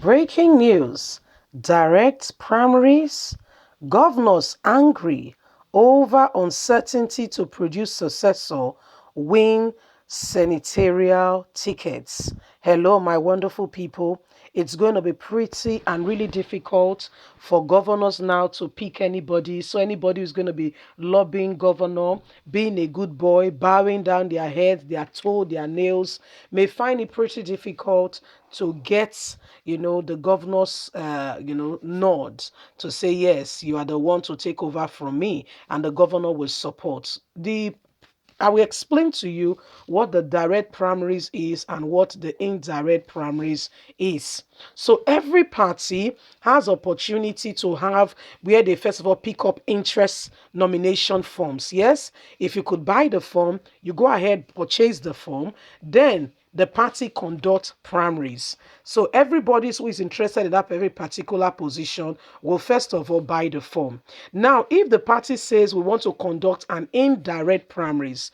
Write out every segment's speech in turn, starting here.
Breaking news: direct primaries, governors angry over uncertainty to produce successor win senatorial tickets. Hello, my wonderful people. It's going to be pretty and really difficult for governors now to pick anybody. So anybody who's going to be lobbying governor, being a good boy, bowing down their heads, their toe, their nails, may find it pretty difficult to get, the governor's, nod to say, yes, you are the one to take over from me, and the governor will support. I will explain to you what the direct primaries is and what the indirect primaries is. So every party has opportunity to have where they first of all pick up interest nomination forms. Yes, if you could buy the form, you go ahead, purchase the form, then the party conduct primaries. So everybody who is interested in that very particular position will first of all buy the form. Now, if the party says we want to conduct an indirect primaries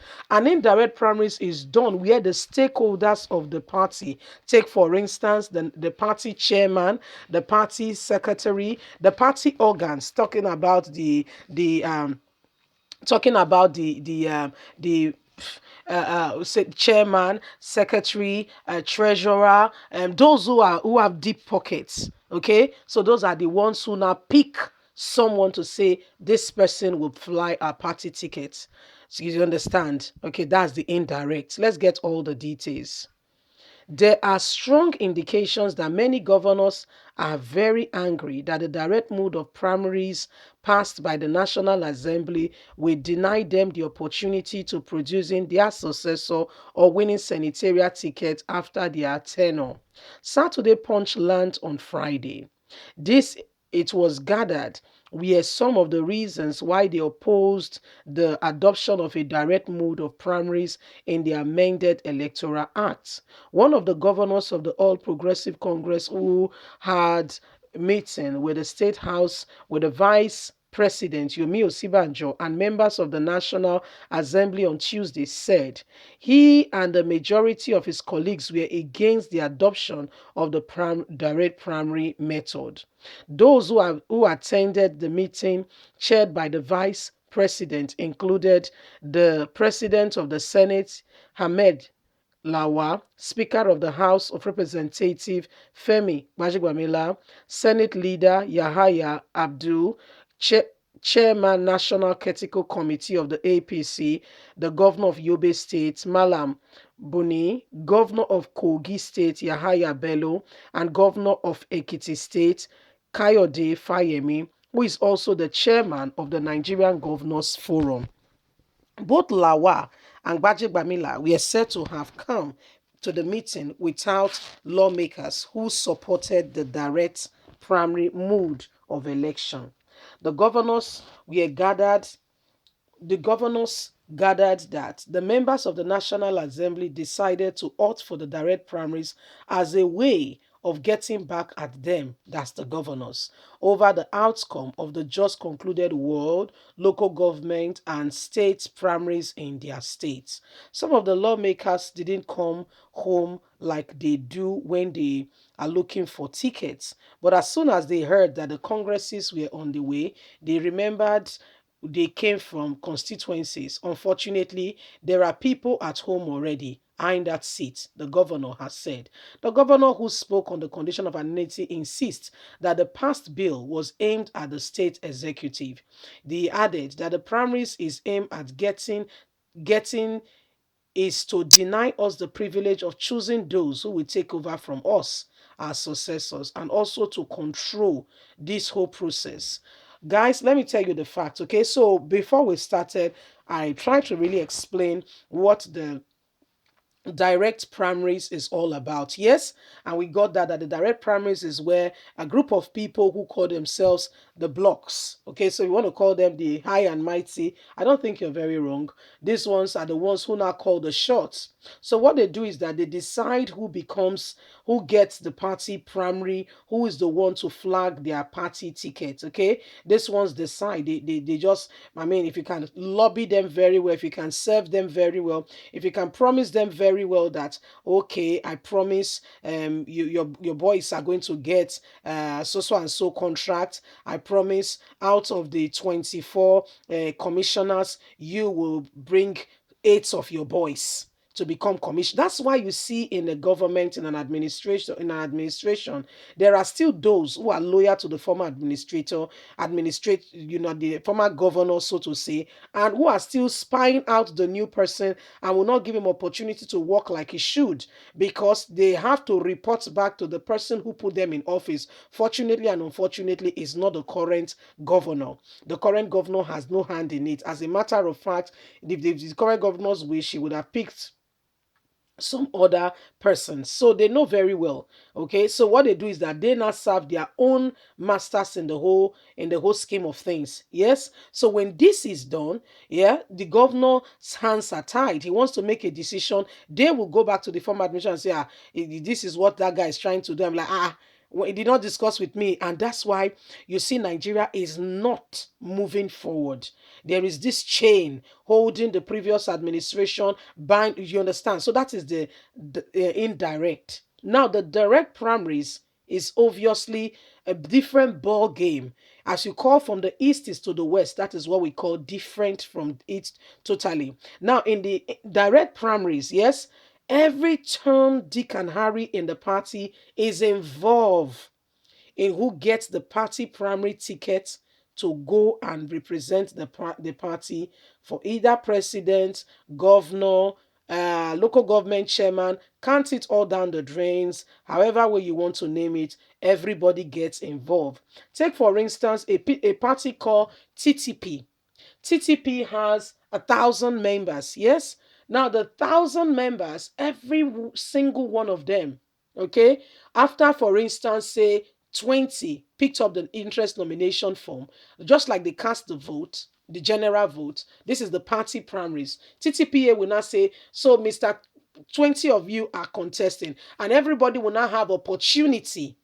is done where the stakeholders of the party, take for instance the party chairman, the party secretary, the party organs, talking about the chairman, secretary, treasurer, those who have deep pockets. Okay, so those are the ones who now pick someone to say this person will fly our party ticket. So you understand? Okay, that's the indirect. Let's get all the details. There are strong indications that many governors are very angry that the direct mode of primaries passed by the National Assembly will deny them the opportunity to producing their successor or winning senatorial tickets after their tenure. Saturday Punch lands on Friday. This, it was gathered, were some of the reasons why they opposed the adoption of a direct mode of primaries in the amended Electoral Act. One of the governors of the All Progressive Congress who had meeting with the State House with the Vice President Yomi Osibanjo and members of the National Assembly on Tuesday said he and the majority of his colleagues were against the adoption of the direct primary method. Those who attended the meeting, chaired by the Vice President, included the President of the Senate, Hamed Lawa, Speaker of the House of Representatives Femi Gbajigwamila, Senate Leader Yahaya Abdul, Chairman National Critical Committee of the APC, the Governor of Yobe State Malam Buni, Governor of Kogi State Yahaya Bello, and Governor of Ekiti State Kayode Fayemi, who is also the chairman of the Nigerian Governors Forum. Both Lawa and Gbajibamila were said to have come to the meeting without lawmakers who supported the direct primary mode of election. The governors were gathered the governors gathered that the members of the National Assembly decided to opt for the direct primaries as a way of getting back at them, that's the governors, over the outcome of the just concluded world, local government, and state primaries in their states. Some of the lawmakers didn't come home like they do when they are looking for tickets. But as soon as they heard that the congresses were on the way, they remembered they came from constituencies. Unfortunately, there are people at home already eyeing that seat, the governor has said. The governor, who spoke on the condition of anonymity, insists that the past bill was aimed at the state executive. They added that the primaries is aimed at getting is to deny us the privilege of choosing those who will take over from us as successors, and also to control this whole process. Guys, let me tell you the facts. Okay, so before we started, I tried to really explain what the direct primaries is all about. Yes, and we got that the direct primaries is where a group of people who call themselves the blocks, okay, so you want to call them the high and mighty, I don't think you're very wrong. These ones are the ones who now call the shots. So what they do is that they decide who gets the party primary, who is the one to flag their party ticket. Okay, this ones decide. They just, I mean, if you can lobby them very well, if you can serve them very well, if you can promise them very well that, okay, I promise your boys are going to get so and so contract. I promise out of the 24 commissioners, you will bring 8 of your boys to become commissioner. That's why you see in the government, in an administration, there are still those who are loyal to the former the former governor, so to say, and who are still spying out the new person and will not give him opportunity to work like he should, because they have to report back to the person who put them in office. Fortunately and unfortunately, is not the current governor. The current governor has no hand in it. As a matter of fact, if the current governor's wish, he would have picked some other persons. So they know very well. Okay. So what they do is that they now serve their own masters in the whole scheme of things. Yes. So when this is done, yeah, the governor's hands are tied. He wants to make a decision. They will go back to the former administration and say, this is what that guy is trying to do. I'm like, well, he did not discuss with me. And that's why you see Nigeria is not moving forward. There is this chain holding the previous administration bind. You understand? So that is the indirect. Now the direct primaries is obviously a different ball game. As you call from the east is to the west, that is what we call different from it totally. Now in the direct primaries, yes, every Tom, Dick, and Harry in the party is involved in who gets the party primary ticket to go and represent the party for either president, governor, local government chairman. Count it all down the drains, however way you want to name it, everybody gets involved. Take for instance a party called TTP. TTP has 1,000 members. Yes. Now the 1,000 members, every single one of them, okay, after for instance, say 20 picked up the interest nomination form, just like they cast the vote, the general vote. This is the party primaries. TTPA will now say, so Mr. 20 of you are contesting, and everybody will now have opportunity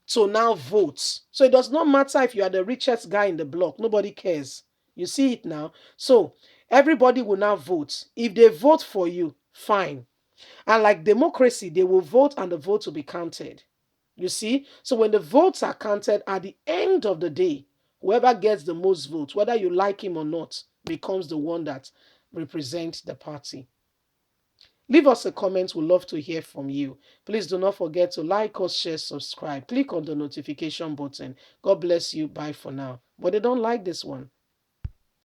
to now vote. So it does not matter if you are the richest guy in the block, nobody cares. You see it now. So everybody will now vote. If they vote for you, fine. And like democracy, they will vote and the vote will be counted. You see? So when the votes are counted at the end of the day, whoever gets the most votes, whether you like him or not, becomes the one that represents the party. Leave us a comment. We'd love to hear from you. Please do not forget to like us, share, subscribe. Click on the notification button. God bless you. Bye for now. But they don't like this one.